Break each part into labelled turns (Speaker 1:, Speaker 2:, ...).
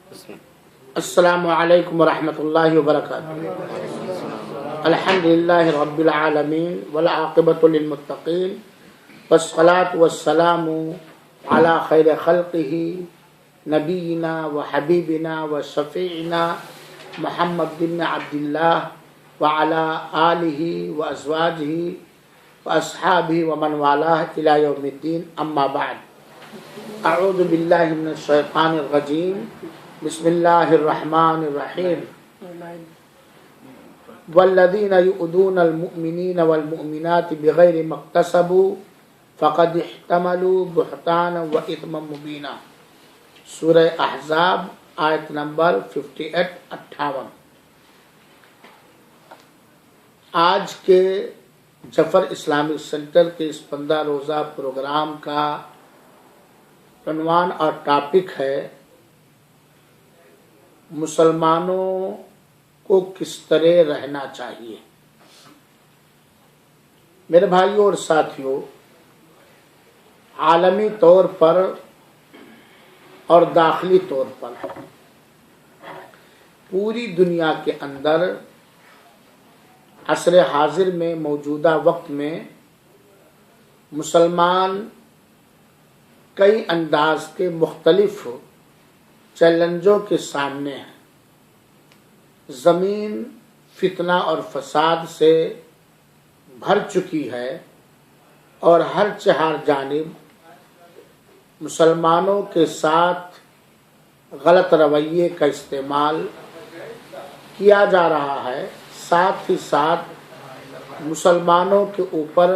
Speaker 1: السلام علیکم ورحمۃ اللہ وبرکاتہ۔ الحمدللہ رب العالمین والعاقبۃ للمتقین والصلاۃ والسلام علی خیر خلقہ نبینا وحبیبنا وشفیعنا محمد بن عبداللہ وعلی آلہ وازواجہ واصحابہ ومن والاہ الی یوم الدین، اما بعد۔ اعوذ باللہ من الشیطان الرجیم، بسم اللہ الرحمن الرحیم۔ والذین یؤذون المؤمنین والمؤمنات بغیر ما اکتسبوا فقد احتملوا بہتانا واثما مبینا۔ سورہ احزاب آیت نمبر 58-58۔ آج کے جفر اسلامک سینٹر کے اس 15 روزہ پروگرام کا عنوان اور ٹاپک ہے مسلمانوں کو کس طرح رہنا چاہیے۔ میرے بھائیوں اور ساتھیوں، عالمی طور پر اور داخلی طور پر پوری دنیا کے اندر عصر حاضر میں، موجودہ وقت میں مسلمان کئی انداز کے مختلف چیلنجوں کے سامنے ہیں۔ زمین فتنہ اور فساد سے بھر چکی ہے اور ہر چہار جانب مسلمانوں کے ساتھ غلط رویے کا استعمال کیا جا رہا ہے، ساتھ ہی ساتھ مسلمانوں کے اوپر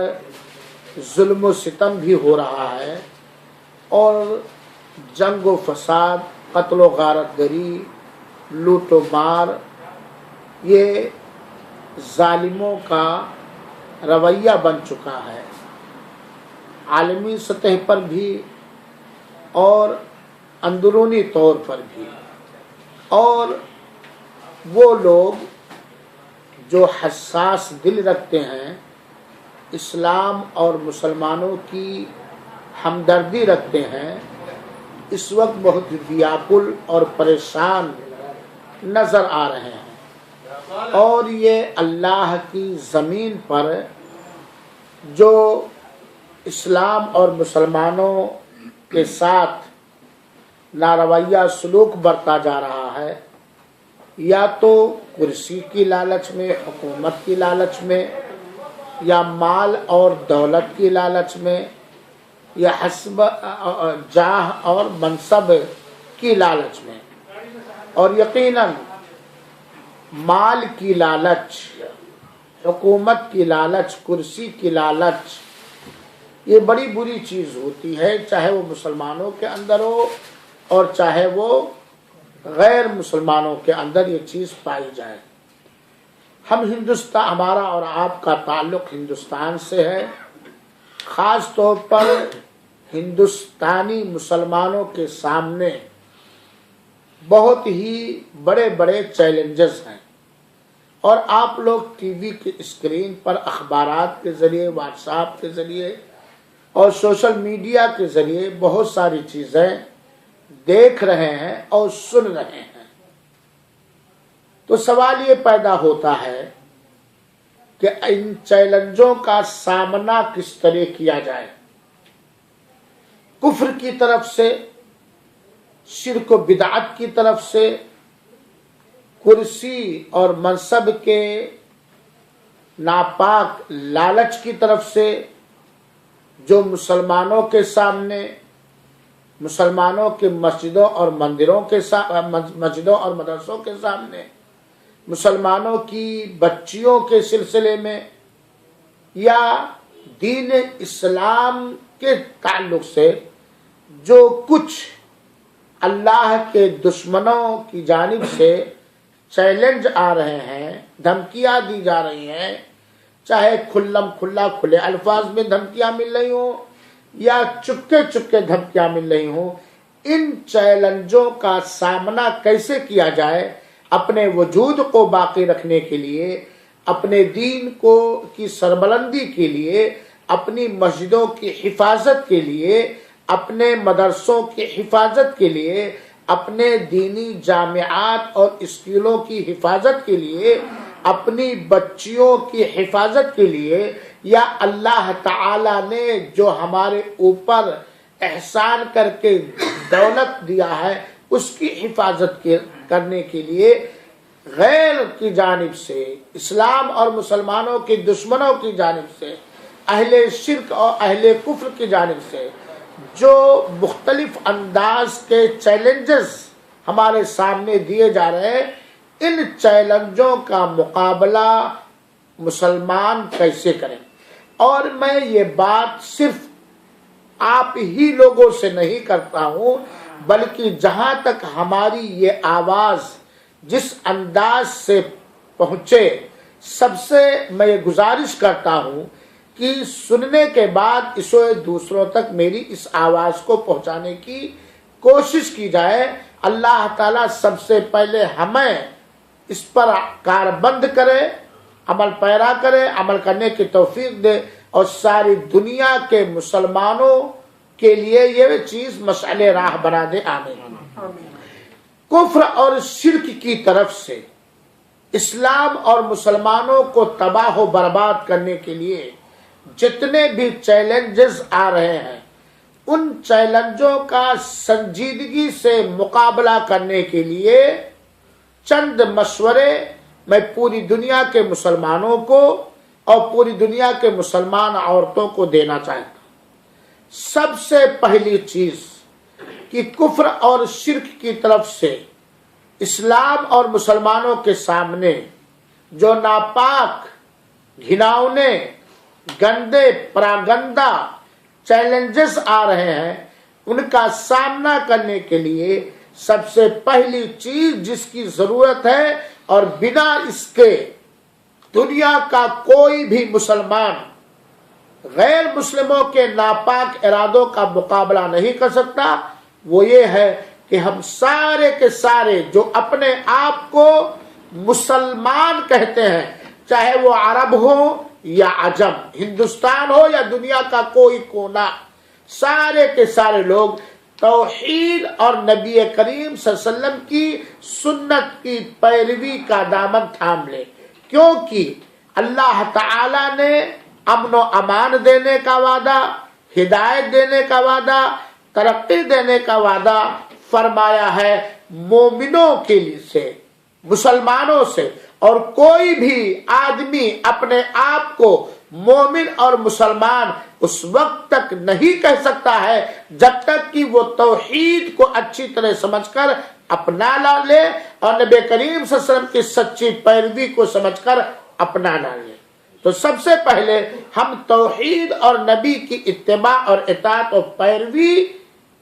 Speaker 1: ظلم و ستم بھی ہو رہا ہے، اور جنگ و فساد، قتل و غارت گری، لوٹ و مار، یہ ظالموں کا رویہ بن چکا ہے، عالمی سطح پر بھی اور اندرونی طور پر بھی۔ اور وہ لوگ جو حساس دل رکھتے ہیں، اسلام اور مسلمانوں کی ہمدردی رکھتے ہیں، اس وقت بہت بیاکل اور پریشان نظر آ رہے ہیں، اور یہ اللہ کی زمین پر جو اسلام اور مسلمانوں کے ساتھ نارویہ سلوک برتا جا رہا ہے، یا تو کرسی کی لالچ میں، حکومت کی لالچ میں، یا مال اور دولت کی لالچ میں، یا حسب جاہ اور منصب کی لالچ میں۔ اور یقیناً مال کی لالچ، حکومت کی لالچ، کرسی کی لالچ، یہ بڑی بری چیز ہوتی ہے، چاہے وہ مسلمانوں کے اندر ہو اور چاہے وہ غیر مسلمانوں کے اندر یہ چیز پائی جائے۔ ہمارا اور آپ کا تعلق ہندوستان سے ہے، خاص طور پر ہندوستانی مسلمانوں کے سامنے بہت ہی بڑے بڑے چیلنجز ہیں، اور آپ لوگ ٹی وی کی اسکرین پر، اخبارات کے ذریعے، واٹس ایپ کے ذریعے اور سوشل میڈیا کے ذریعے بہت ساری چیزیں دیکھ رہے ہیں اور سن رہے ہیں۔ تو سوال یہ پیدا ہوتا ہے کہ ان چیلنجوں کا سامنا کس طرح کیا جائے۔ کفر کی طرف سے، شرک و بدعت کی طرف سے، کرسی اور منصب کے ناپاک لالچ کی طرف سے، جو مسلمانوں کے سامنے، مسلمانوں کے مسجدوں اور مدرسوں کے سامنے، مسلمانوں کی بچیوں کے سلسلے میں، یا دین اسلام کے تعلق سے جو کچھ اللہ کے دشمنوں کی جانب سے چیلنج آ رہے ہیں، دھمکیاں دی جا رہی ہیں، چاہے کھلے الفاظ میں دھمکیاں مل رہی ہوں یا چپکے دھمکیاں مل رہی ہوں، ان چیلنجوں کا سامنا کیسے کیا جائے، اپنے وجود کو باقی رکھنے کے لیے، اپنے دین کی سربلندی کے لیے، اپنی مسجدوں کی حفاظت کے لیے، اپنے مدرسوں کی حفاظت کے لیے، اپنے دینی جامعات اور اسکولوں کی حفاظت کے لیے، اپنی بچیوں کی حفاظت کے لیے، یا اللہ تعالی نے جو ہمارے اوپر احسان کر کے دولت دیا ہے اس کی حفاظت کرنے کے لیے غیر کی جانب سے، اسلام اور مسلمانوں کے دشمنوں کی جانب سے، اہل شرک اور اہل کفر کی جانب سے جو مختلف انداز کے چیلنجز ہمارے سامنے دیے جا رہے ہیں، ان چیلنجوں کا مقابلہ مسلمان کیسے کریں۔ اور میں یہ بات صرف آپ ہی لوگوں سے نہیں کرتا ہوں، بلکہ جہاں تک ہماری یہ آواز جس انداز سے پہنچے، سب سے میں یہ گزارش کرتا ہوں کہ سننے کے بعد اسے دوسروں تک میری اس آواز کو پہنچانے کی کوشش کی جائے۔ اللہ تعالیٰ سب سے پہلے ہمیں اس پر کاربند کرے، عمل پیرا کرے، عمل کرنے کی توفیق دے، اور ساری دنیا کے مسلمانوں کے لیے یہ چیز مشعل راہ بنا دے۔ آمین۔ کفر اور شرک کی طرف سے اسلام اور مسلمانوں کو تباہ و برباد کرنے کے لیے جتنے بھی چیلنجز آ رہے ہیں، ان چیلنجوں کا سنجیدگی سے مقابلہ کرنے کے لیے چند مشورے میں پوری دنیا کے مسلمانوں کو اور پوری دنیا کے مسلمان عورتوں کو دینا چاہتا ہوں۔ سب سے پہلی چیز کہ کفر اور شرک کی طرف سے اسلام اور مسلمانوں کے سامنے جو ناپاک، گھناؤنے، گندے، پراگندہ چیلنجز آ رہے ہیں، ان کا سامنا کرنے کے لیے سب سے پہلی چیز جس کی ضرورت ہے، اور بنا اس کے دنیا کا کوئی بھی مسلمان غیر مسلموں کے ناپاک ارادوں کا مقابلہ نہیں کر سکتا، وہ یہ ہے کہ ہم سارے کے سارے جو اپنے آپ کو مسلمان کہتے ہیں، چاہے وہ عرب ہو یا عجم، ہندوستان ہو یا دنیا کا کوئی کونا، سارے کے سارے لوگ توحید اور نبی کریم صلی اللہ علیہ وسلم کی سنت کی پیروی کا دامن تھام لے، کیونکہ اللہ تعالی نے امن و امان دینے کا وعدہ، ہدایت دینے کا وعدہ، ترقی دینے کا وعدہ فرمایا ہے مومنوں کے لیے سے، مسلمانوں سے۔ اور کوئی بھی آدمی اپنے آپ کو مومن اور مسلمان اس وقت تک نہیں کہہ سکتا ہے جب تک کہ وہ توحید کو اچھی طرح سمجھ کر اپنا نہ لے، اور نبی کریم صلی اللہ علیہ وسلم کی سچی پیروی کو سمجھ کر اپنا نہ لے۔ تو سب سے پہلے ہم توحید اور نبی کی اتباع اور اطاعت اور پیروی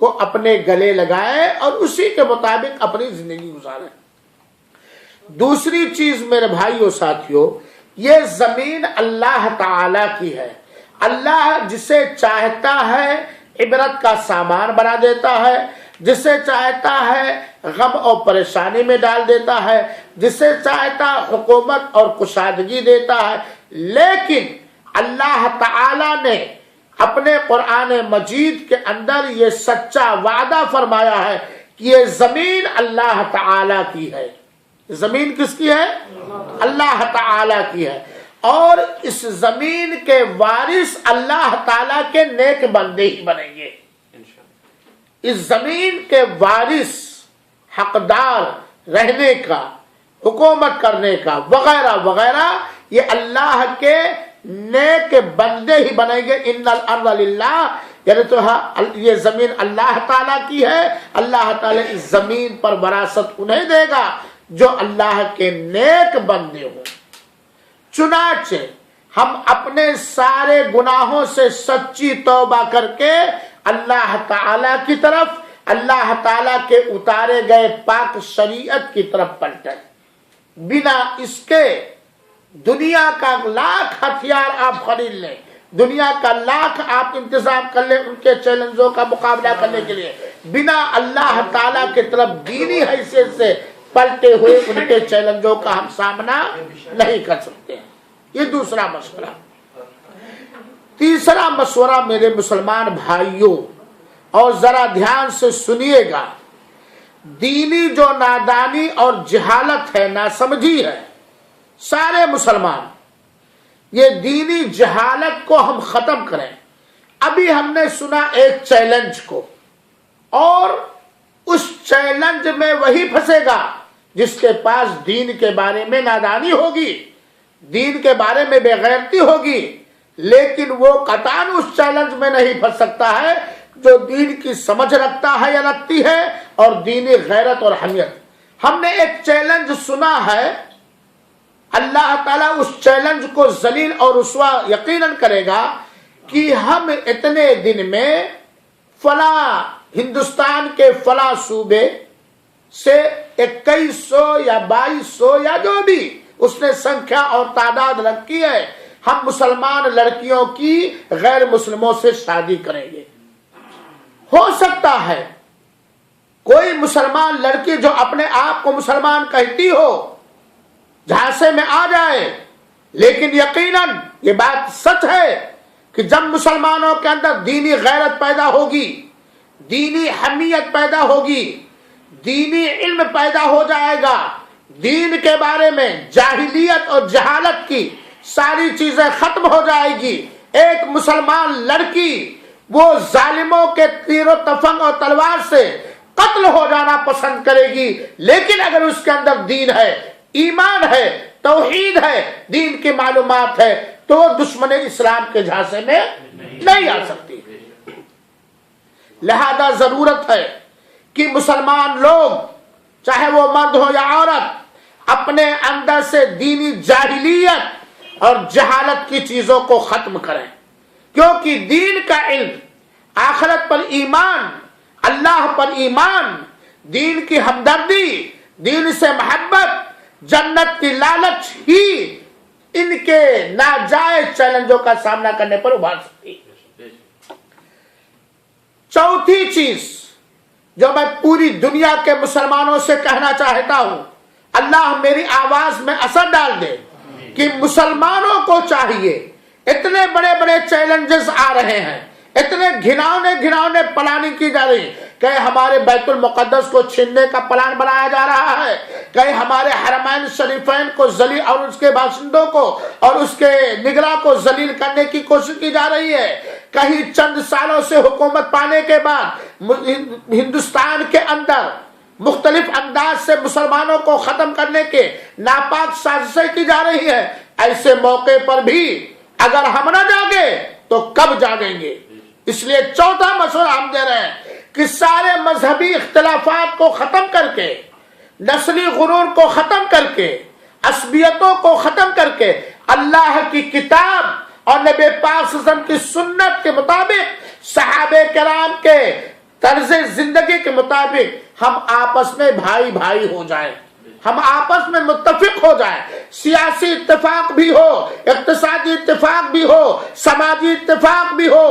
Speaker 1: کو اپنے گلے لگائیں اور اسی کے مطابق اپنی زندگی گزاریں۔ دوسری چیز میرے بھائیوں ساتھیوں، یہ زمین اللہ تعالی کی ہے۔ اللہ جسے چاہتا ہے عبرت کا سامان بنا دیتا ہے، جسے چاہتا ہے غم اور پریشانی میں ڈال دیتا ہے، جسے چاہتا حکومت اور کشادگی دیتا ہے۔ لیکن اللہ تعالی نے اپنے قرآن مجید کے اندر یہ سچا وعدہ فرمایا ہے کہ یہ زمین اللہ تعالی کی ہے۔ زمین کس کی ہے؟ اللہ تعالی کی ہے، اور اس زمین کے وارث اللہ تعالی کے نیک بندے ہی بنیں گے۔ اس زمین کے وارث، حقدار رہنے کا، حکومت کرنے کا وغیرہ وغیرہ، یہ اللہ کے نیک بندے ہی بنیں گے۔ ان الارض للہ، یعنی تو یہ زمین اللہ تعالیٰ کی ہے، اللہ تعالیٰ اس زمین پر وراثت انہیں دے گا جو اللہ کے نیک بندے ہوں۔ چنانچہ ہم اپنے سارے گناہوں سے سچی توبہ کر کے اللہ تعالیٰ کی طرف، اللہ تعالیٰ کے اتارے گئے پاک شریعت کی طرف پلٹیں۔ بنا اس کے دنیا کا لاکھ ہتھیار آپ خرید لیں، دنیا کا لاکھ آپ انتظام کر لیں ان کے چیلنجوں کا مقابلہ کرنے کے لیے، بنا اللہ تعالیٰ کی طرف دینی حیثیت سے پلٹے ہوئے ان کے چیلنجوں کا ہم سامنا نہیں کر سکتے ہیں۔ یہ دوسرا مشورہ۔ تیسرا مشورہ میرے مسلمان بھائیوں، اور ذرا دھیان سے سنیے گا، دینی جو نادانی اور جہالت ہے، ناسمجھی ہے، سارے مسلمان یہ دینی جہالت کو ہم ختم کریں۔ ابھی ہم نے سنا ایک چیلنج کو، اور اس چیلنج میں وہی پھنسے گا جس کے پاس دین کے بارے میں نادانی ہوگی، دین کے بارے میں بے غیرتی ہوگی، لیکن وہ قطعاً اس چیلنج میں نہیں پھنس سکتا ہے جو دین کی سمجھ رکھتا ہے یا رکھتی ہے اور دینی غیرت اور حمیت۔ ہم نے ایک چیلنج سنا ہے، اللہ تعالیٰ اس چیلنج کو ذلیل اور رسوا یقیناً کرے گا کہ ہم اتنے دن میں فلاں ہندوستان کے فلاں صوبے سے 2100 یا 2200 یا جو بھی اس نے سنکھیا اور تعداد رکھی ہے، ہم مسلمان لڑکیوں کی غیر مسلموں سے شادی کریں گے۔ ہو سکتا ہے کوئی مسلمان لڑکی جو اپنے آپ کو مسلمان کہتی ہو جھانسے میں آ جائے، لیکن یقیناً یہ بات سچ ہے کہ جب مسلمانوں کے اندر دینی غیرت پیدا ہوگی، دینی حمیت پیدا ہوگی، دینی علم پیدا ہو جائے گا، دین کے بارے میں جاہلیت اور جہالت کی ساری چیزیں ختم ہو جائے گی، ایک مسلمان لڑکی وہ ظالموں کے تیر و تفنگ اور تلوار سے قتل ہو جانا پسند کرے گی، لیکن اگر اس کے اندر دین ہے، ایمان ہے، توحید ہے، دین کی معلومات ہے، تو وہ دشمن اسلام کے جھانسے میں نہیں آ سکتی۔ لہذا ضرورت ہے کہ مسلمان لوگ چاہے وہ مرد ہو یا عورت اپنے اندر سے دینی جاہلیت اور جہالت کی چیزوں کو ختم کریں، کیونکہ دین کا علم، آخرت پر ایمان، اللہ پر ایمان، دین کی ہمدردی، دین سے محبت، جنت کی لالچ ہی ان کے ناجائز چیلنجوں کا سامنا کرنے پر ابھار سکتی ہے۔ چوتھی چیز جو میں پوری دنیا کے مسلمانوں سے کہنا چاہتا ہوں، اللہ میری آواز میں اثر ڈال دے، کہ مسلمانوں کو چاہیے، اتنے بڑے بڑے چیلنجز آ رہے ہیں، اتنے گھناؤنے پلاننگ کی جا رہی، کہیں ہمارے بیت المقدس کو چھیننے کا پلان بنایا جا رہا ہے، کہیں ہمارے حرمین شریفین کو ذلیل اور اس کے باشندوں کو اور اس کے نگراں کو ذلیل کرنے کی کوشش کی جا رہی ہے، کہیں چند سالوں سے حکومت پانے کے بعد ہندوستان کے اندر مختلف انداز سے مسلمانوں کو ختم کرنے کے ناپاک سازشیں کی جا رہی ہیں۔ ایسے موقع پر بھی اگر ہم نہ جاگے تو کب جاگیں گے؟ اس لیے چوتھا مشورہ ہم دے رہے ہیں کہ سارے مذہبی اختلافات کو ختم کر کے، نسلی غرور کو ختم کر کے، عصبیتوں کو ختم کر کے، اللہ کی کتاب اور نبی پاک صلی اللہ علیہ وسلم کی سنت کے مطابق، صحابہ کرام کے طرز زندگی کے مطابق ہم آپس میں بھائی بھائی ہو جائیں، ہم آپس میں متفق ہو جائیں، سیاسی اتفاق بھی ہو، اقتصادی اتفاق بھی ہو، سماجی اتفاق بھی ہو،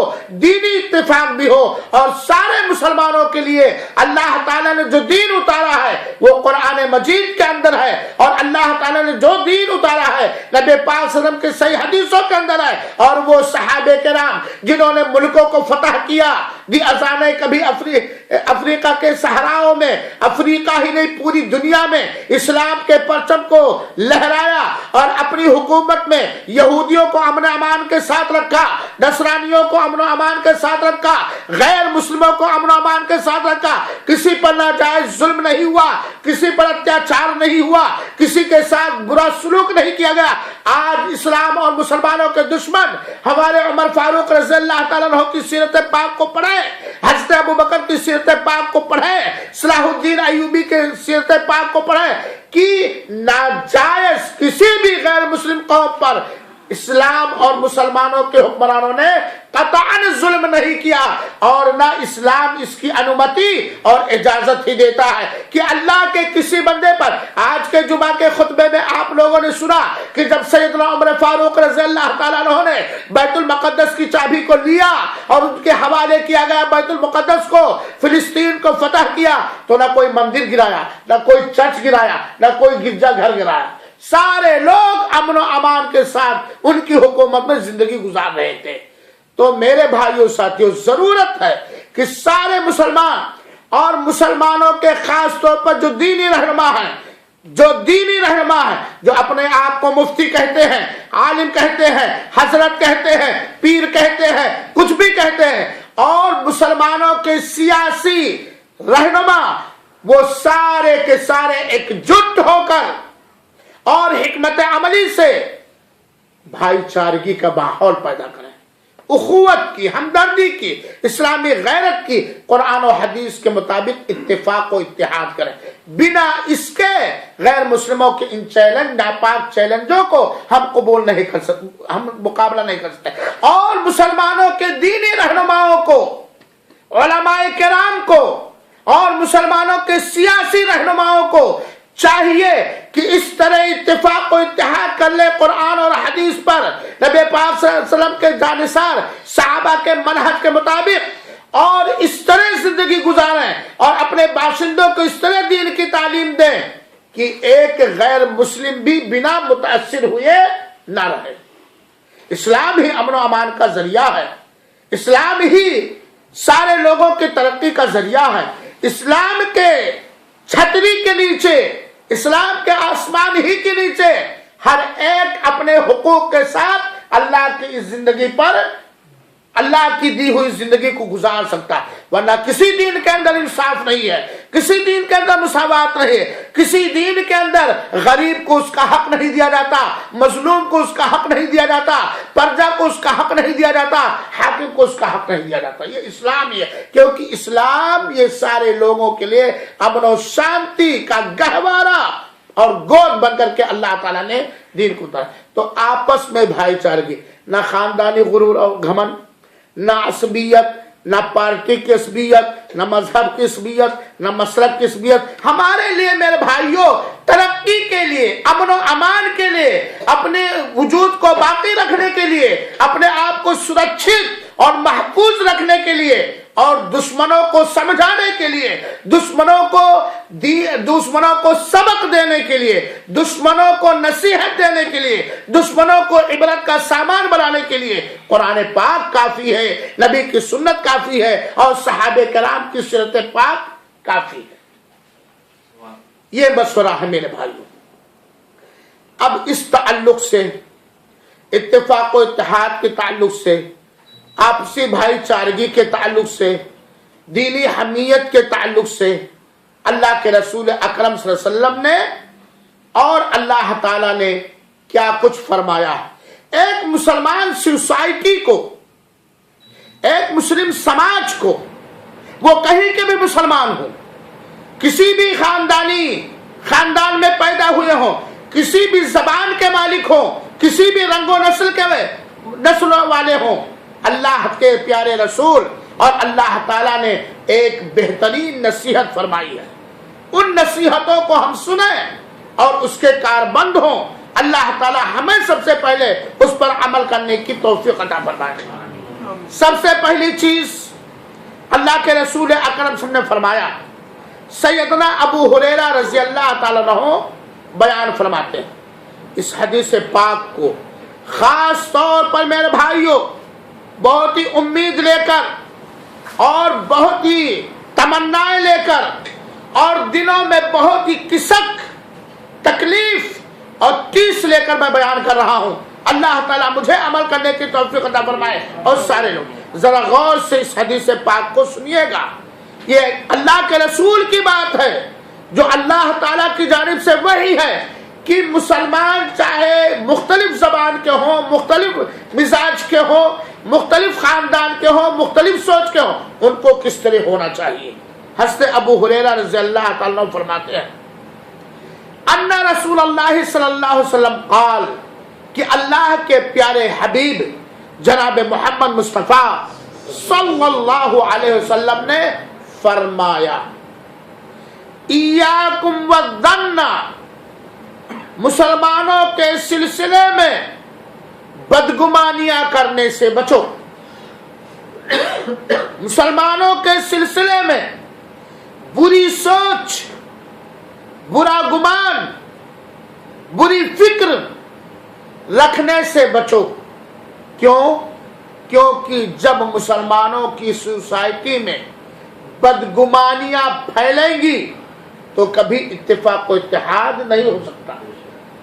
Speaker 1: دینی اتفاق بھی ہو، اور سارے مسلمانوں کے لیے اللہ تعالیٰ نے جو دین اتارا ہے وہ قرآن مجید کے اندر ہے، اور اللہ تعالیٰ نے جو دین اتارا ہے نبی پاک صلی اللہ علیہ وسلم کے صحیح حدیثوں کے اندر ہے، اور وہ صحابہ کرام جنہوں نے ملکوں کو فتح کیا، دی ازانے کبھی افریقہ کے صحراؤں میں، افریقہ ہی نہیں پوری دنیا میں اسلام کے پرچم کو لہرایا، اور اپنی حکومت میں یہودیوں کو امن و امان کے ساتھ رکھا، نصرانیوں کو امن و امان کے ساتھ رکھا، غیر مسلموں کو امن و امان کے ساتھ رکھا، کسی پر ناجائز ظلم نہیں ہوا، کسی پر اتیاچار نہیں ہوا، کسی کے ساتھ برا سلوک نہیں کیا گیا۔ آج اسلام اور مسلمانوں کے دشمن ہمارے عمر فاروق رضی اللہ تعالیٰ عنہ کی سیرت پاک کو پڑھیں، حضرت ابوبکر کی سیرت پاک کو پڑھیں، صلاح الدین ایوبی کے سیرت پاک کو پڑھیں، کہ ناجائز کسی بھی غیر مسلم قوم پر اسلام اور مسلمانوں کے حکمرانوں نے قطعاً ظلم نہیں کیا، اور نہ اسلام اس کی انومتی اور اجازت ہی دیتا ہے کہ اللہ کے کسی بندے پر۔ آج کے جمعہ کے خطبے میں آپ لوگوں نے سنا کہ جب سیدنا عمر فاروق رضی اللہ تعالیٰ عنہ نے بیت المقدس کی چابی کو لیا اور ان کے حوالے کیا گیا بیت المقدس کو، فلسطین کو فتح کیا، تو نہ کوئی مندر گرایا، نہ کوئی چرچ گرایا، نہ کوئی گرجا گھر گرایا، سارے لوگ امن و امان کے ساتھ ان کی حکومت میں زندگی گزار رہے تھے۔ تو میرے بھائیوں ساتھیوں، ضرورت ہے کہ سارے مسلمان اور مسلمانوں کے خاص طور پر جو دینی رہنما ہیں، جو اپنے آپ کو مفتی کہتے ہیں، عالم کہتے ہیں، حضرت کہتے ہیں، پیر کہتے ہیں، کچھ بھی کہتے ہیں، اور مسلمانوں کے سیاسی رہنما، وہ سارے کے سارے ایک جٹ ہو کر اور حکمت عملی سے بھائی چارگی کا ماحول پیدا کریں، اخوت کی، ہمدردی کی، اسلامی غیرت کی، قرآن و حدیث کے مطابق اتفاق و اتحاد کریں۔ بنا اس کے غیر مسلموں کے ان ناپاک چیلنجوں کو ہم قبول نہیں کر سکتے، ہم مقابلہ نہیں کر سکتے۔ اور مسلمانوں کے دینی رہنماؤں کو، علماء کرام کو، اور مسلمانوں کے سیاسی رہنماؤں کو چاہیے کہ اس طرح اتفاق و اتحاد کر لے قرآن اور حدیث پر، نبی پاک صلی اللہ علیہ وسلم کے جانثار صحابہ کے منہج کے مطابق، اور اس طرح زندگی گزاریں اور اپنے باشندوں کو اس طرح دین کی تعلیم دیں کہ ایک غیر مسلم بھی بنا متاثر ہوئے نہ رہے۔ اسلام ہی امن و امان کا ذریعہ ہے، اسلام ہی سارے لوگوں کی ترقی کا ذریعہ ہے۔ اسلام کے چھتری کے نیچے، اسلام کے آسمان ہی کے نیچے ہر ایک اپنے حقوق کے ساتھ اللہ کی اس زندگی پر، اللہ کی دی ہوئی زندگی کو گزار سکتا ہے، ورنہ کسی دین کے اندر انصاف نہیں ہے، کسی دین کے اندر مساوات نہیں ہے، کسی دین کے اندر غریب کو اس کا حق نہیں دیا جاتا، مظلوم کو اس کا حق نہیں دیا جاتا، پرجا کو اس کا حق نہیں دیا جاتا، حاکم کو اس کا حق نہیں دیا جاتا۔ یہ اسلام ہی ہے، کیونکہ اسلام یہ سارے لوگوں کے لیے امن و شانتی کا گہوارہ اور گود بن کر کے اللہ تعالیٰ نے دین کو اتارا۔ تو آپس میں بھائی چارگی، نہ خاندانی غرور اور گھمنڈ، نہ عصبیت، نہ پارٹی کی عصبیت، نہ مذہب کی عصبیت، نہ مسلک کی عصبیت۔ ہمارے لیے میرے بھائیوں، ترقی کے لیے، امن و امان کے لیے، اپنے وجود کو باقی رکھنے کے لیے، اپنے آپ کو سرکشت اور محفوظ رکھنے کے لیے، اور دشمنوں کو سمجھانے کے لیے، دشمنوں کو سبق دینے کے لیے، دشمنوں کو نصیحت دینے کے لیے، دشمنوں کو عبرت کا سامان بنانے کے لیے قرآن پاک کافی ہے، نبی کی سنت کافی ہے، اور صحابہ کرام کی سیرت پاک کافی ہے۔ یہ مشورہ ہے میرے بھائیوں۔ اب اس تعلق سے، اتفاق و اتحاد کے تعلق سے، آپسی بھائی چارگی کے تعلق سے، دینی حمیت کے تعلق سے، اللہ کے رسول اکرم صلی اللہ علیہ وسلم نے اور اللہ تعالیٰ نے کیا کچھ فرمایا ہے۔ ایک مسلمان سوسائٹی کو، ایک مسلم سماج کو، وہ کہیں کے بھی مسلمان ہو، کسی بھی خاندان میں پیدا ہوئے ہوں، کسی بھی زبان کے مالک ہوں، کسی بھی رنگ و نسل والے ہوں، اللہ کے پیارے رسول اور اللہ تعالیٰ نے ایک بہترین نصیحت فرمائی ہے۔ ان نصیحتوں کو ہم سنیں اور اس کے کاربند ہوں۔ اللہ تعالیٰ ہمیں سب سے پہلے اس پر عمل کرنے کی توفیق عطا فرمائے۔ سب سے پہلی چیز اللہ کے رسول اکرم صلی اللہ علیہ وسلم نے فرمایا، سیدنا ابو ہریرہ رضی اللہ تعالیٰ عنہ بیان فرماتے ہیں اس حدیث پاک کو، خاص طور پر میرے بھائیوں بہت ہی امید لے کر اور بہت ہی تمنائیں لے کر اور دنوں میں بہت ہی کسک، تکلیف اور ٹیس لے کر میں بیان کر رہا ہوں۔ اللہ تعالیٰ مجھے عمل کرنے کی توفیق عطا فرمائے، اور سارے لوگ ذرا غور سے اس حدیث پاک کو سنیے گا۔ یہ اللہ کے رسول کی بات ہے جو اللہ تعالیٰ کی جانب سے وحی ہے کہ مسلمان چاہے مختلف زبان کے ہوں، مختلف مزاج کے ہوں، مختلف خاندان کے ہوں، مختلف سوچ کے ہوں، ان کو کس طرح ہونا چاہیے۔ حضرت ابو ہریرہ رضی اللہ تعالیٰ عنہ فرماتے ہیں، ان رسول اللہ صلی اللہ علیہ وسلم قال، کہ اللہ کے پیارے حبیب جناب محمد مصطفیٰ صلی اللہ علیہ وسلم نے فرمایا، ایاکم والظن، مسلمانوں کے سلسلے میں بدگمانیاں کرنے سے بچو، مسلمانوں کے سلسلے میں بری سوچ، برا گمان، بری فکر رکھنے سے بچو۔ کیوں؟ کیونکہ جب مسلمانوں کی سوسائٹی میں بدگمانیاں پھیلیں گی تو کبھی اتفاق و اتحاد نہیں ہو سکتا،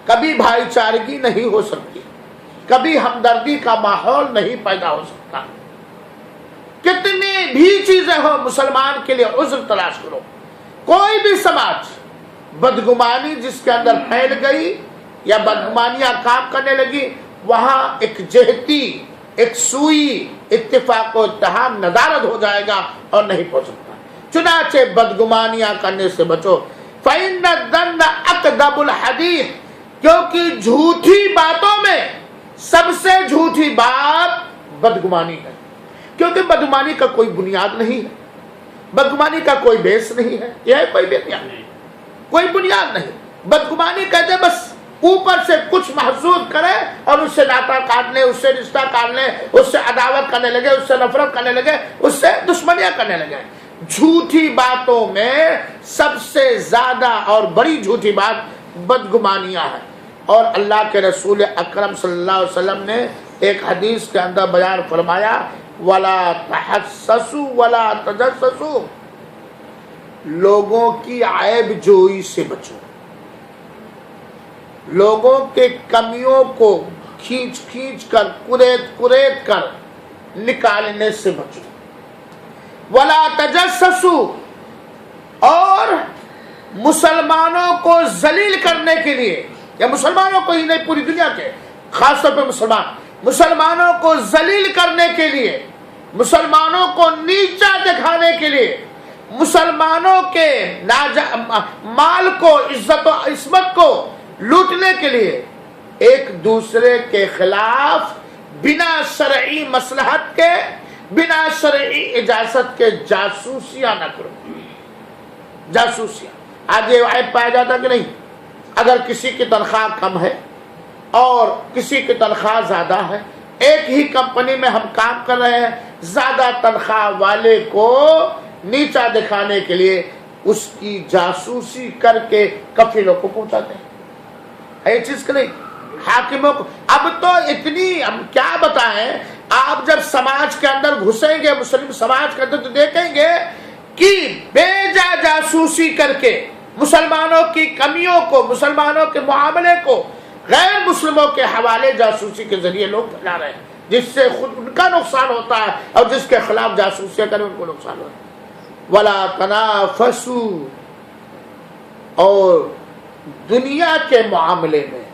Speaker 1: کبھی بھائی چارگی نہیں ہو سکتی، کبھی ہمدردی کا ماحول نہیں پیدا ہو سکتا۔ کتنی بھی چیزیں ہو، مسلمان کے لیے عذر تلاش کرو۔ کوئی بھی سماج بدگمانی جس کے اندر پھیل گئی یا بدگمانیاں کام کرنے لگی، وہاں ایک جہتی، ایک سوئی اتفاق و اتحاد ندارد ہو جائے گا اور نہیں پہنچ سکتا۔ چنانچہ بدگمانیاں کرنے سے بچو۔ فَإِنَّ الظَّنَّ أَكْذَبُ الْحَدِيثِ، کیونکہ جھوٹی باتوں میں سب سے جھوٹی بات بدگمانی ہے، کیونکہ بدگمانی کا کوئی بنیاد نہیں ہے، بدگمانی کا کوئی بیس نہیں ہے، یہ ہے کوئی بنیاد نہیں، کوئی بنیاد نہیں۔ بدگمانی کہتے بس اوپر سے کچھ محسوس کرے اور اس سے ناطہ کاٹ لے، اس سے رشتہ کاٹ لے، اس سے عداوت کرنے لگے، اس سے نفرت کرنے لگے، اس سے دشمنیاں کرنے لگے۔ جھوٹی باتوں میں سب سے زیادہ اور بڑی جھوٹی بات بدگمانیاں ہیں۔ اور اللہ کے رسول اکرم صلی اللہ علیہ وسلم نے ایک حدیث کے اندر بیان فرمایا، وَلَا تَحَسَّسُوا وَلَا تَجَسَّسُوا، لوگوں کی عیب جوئی سے بچو، لوگوں کے کمیوں کو کھینچ کھینچ کر، کریت کر نکالنے سے بچو۔ وَلَا تَجَسَّسُوا، اور مسلمانوں کو ذلیل کرنے کے لیے، یا مسلمانوں کو ہی نہیں پوری دنیا کے، خاص طور پہ مسلمانوں کو ذلیل کرنے کے لیے، مسلمانوں کو نیچا دکھانے کے لیے، مسلمانوں کے مال کو، عزت و عصمت کو لوٹنے کے لیے ایک دوسرے کے خلاف بنا شرعی مصلحت کے، بنا شرعی اجازت کے جاسوسیاں نہ کرو۔ جاسوسیاں آج یہ عیب پایا جاتا کہ نہیں؟ اگر کسی کی تنخواہ کم ہے اور کسی کی تنخواہ زیادہ ہے، ایک ہی کمپنی میں ہم کام کر رہے ہیں، زیادہ تنخواہ والے کو نیچا دکھانے کے لیے اس کی جاسوسی کر کے کفیلوں کو پہنچاتے ہیں۔ ہے یہ چیز کہ نہیں؟ حاکموں کو اب تو اتنی، ہم کیا بتائیں، آپ جب سماج کے اندر گھسیں گے، مسلم سماج کے اندر، تو دیکھیں گے کہ بے جا جاسوسی کر کے مسلمانوں کی کمیوں کو، مسلمانوں کے معاملے کو غیر مسلموں کے حوالے جاسوسی کے ذریعے لوگ پھیلا رہے ہیں، جس سے خود ان کا نقصان ہوتا ہے اور جس کے خلاف جاسوسیاں کریں ان کو نقصان ہوتا ہے۔ وَلَا تَنَافَسُوا، اور دنیا کے معاملے میں،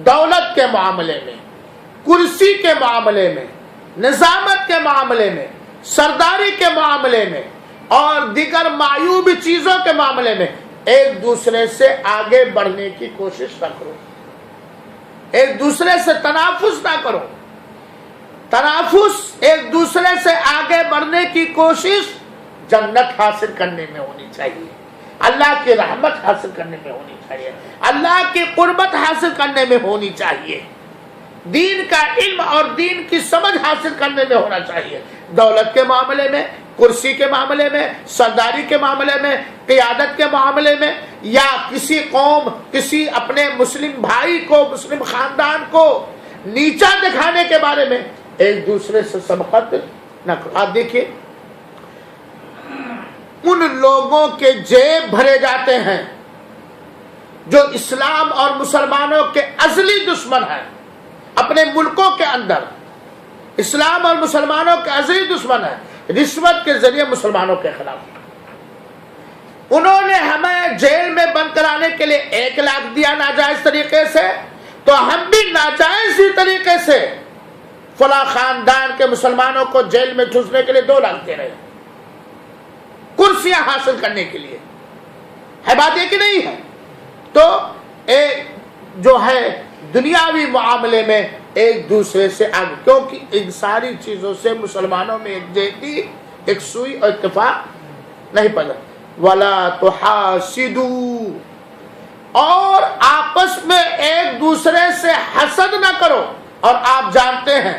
Speaker 1: دولت کے معاملے میں، کرسی کے معاملے میں، نظامت کے معاملے میں، سرداری کے معاملے میں اور دیگر معیوب چیزوں کے معاملے میں ایک دوسرے سے آگے بڑھنے کی کوشش نہ کرو، ایک دوسرے سے تنافس نہ کرو۔ تنافس، ایک دوسرے سے آگے بڑھنے کی کوشش جنت حاصل کرنے میں ہونی چاہیے، اللہ کی رحمت حاصل کرنے میں ہونی چاہیے، اللہ کی قربت حاصل کرنے میں ہونی چاہیے، دین کا علم اور دین کی سمجھ حاصل کرنے میں ہونا چاہیے۔ دولت کے معاملے میں، کرسی کے معاملے میں، سرداری کے معاملے میں، قیادت کے معاملے میں، یا کسی قوم، کسی اپنے مسلم بھائی کو، مسلم خاندان کو نیچا دکھانے کے بارے میں ایک دوسرے سے سبقت نہ کرو۔ آپ دیکھیے ان لوگوں کے جیب بھرے جاتے ہیں جو اسلام اور مسلمانوں کے ازلی دشمن ہیں، اپنے ملکوں کے اندر اسلام اور مسلمانوں کے ازلی دشمن ہیں، رشوت کے ذریعے مسلمانوں کے خلاف۔ انہوں نے ہمیں جیل میں بند کرانے کے لیے 1 لاکھ دیا ناجائز طریقے سے، تو ہم بھی ناجائز ہی طریقے سے فلاں خاندان کے مسلمانوں کو جیل میں ٹھوسنے کے لیے 2 لاکھ دے رہے ہیں، کرسیاں حاصل کرنے کے لیے۔ ہے بات یہ کہ نہیں ہے؟ تو ایک جو ہے دنیاوی معاملے میں ایک دوسرے سے آگے، کیونکہ ان ساری چیزوں سے مسلمانوں میں ایک جہتی، ایک سوئی اور اتفاق نہیں پیدا۔ وَلَا تُحَاسِدُوا، اور آپس میں ایک دوسرے سے حسد نہ کرو۔ اور آپ جانتے ہیں،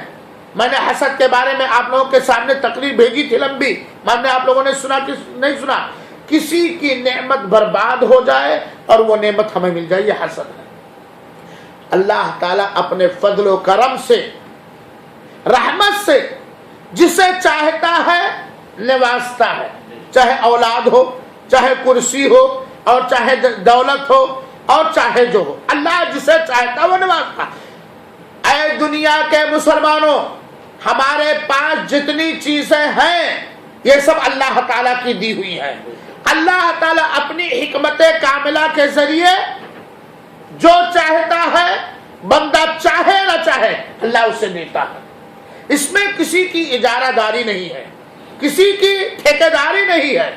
Speaker 1: میں نے حسد کے بارے میں آپ لوگوں کے سامنے تقریر بھیجی تھی لمبی، میں نے آپ لوگوں نے سنا کہ نہیں سنا؟ کسی کی نعمت برباد ہو جائے اور وہ نعمت ہمیں مل جائے، یہ حسد ہے۔ اللہ تعالیٰ اپنے فضل و کرم سے، رحمت سے جسے چاہتا ہے نوازتا ہے، چاہے اولاد ہو، چاہے کرسی ہو، اور چاہے دولت ہو، اور چاہے جو ہو، اللہ جسے چاہتا وہ نوازتا۔ اے دنیا کے مسلمانوں، ہمارے پاس جتنی چیزیں ہیں یہ سب اللہ تعالیٰ کی دی ہوئی ہیں۔ اللہ تعالیٰ اپنی حکمت کاملہ کے ذریعے جو چاہتا ہے، بندہ چاہے نہ چاہے، اللہ اسے دیتا ہے۔ اس میں کسی کی اجارہ داری نہیں ہے، کسی کی ٹھیکیداری نہیں ہے۔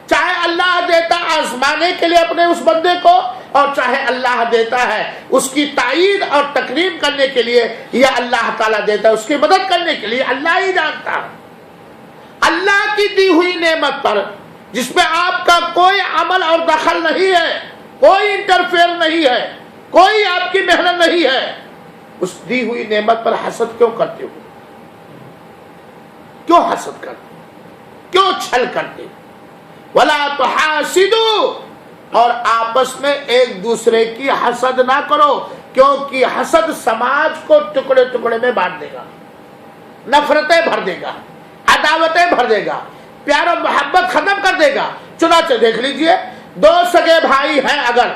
Speaker 1: چاہے اللہ دیتا آزمانے کے لیے اپنے اس بندے کو، اور چاہے اللہ دیتا ہے اس کی تائید اور تکریم کرنے کے لیے، یا اللہ تعالیٰ دیتا ہے اس کی مدد کرنے کے لیے، اللہ ہی جانتا ہے۔ اللہ کی دی ہوئی نعمت پر جس میں آپ کا کوئی عمل اور دخل نہیں ہے، کوئی انٹرفیئر نہیں ہے، کوئی آپ کی محنت نہیں ہے، اس دی ہوئی نعمت پر حسد کیوں کرتے ہو؟ کیوں حسد کرتے ہو؟ کیوں چھل کرتے ہو؟ وَلَا تُحَاسِدُوا، اور آپس میں ایک دوسرے کی حسد نہ کرو، کیونکہ حسد سماج کو ٹکڑے ٹکڑے میں بانٹ دے گا، نفرتیں بھر دے گا، عداوتیں بھر دے گا، پیار و محبت ختم کر دے گا۔ چنانچہ دیکھ لیجئے، دو سگے بھائی ہیں، اگر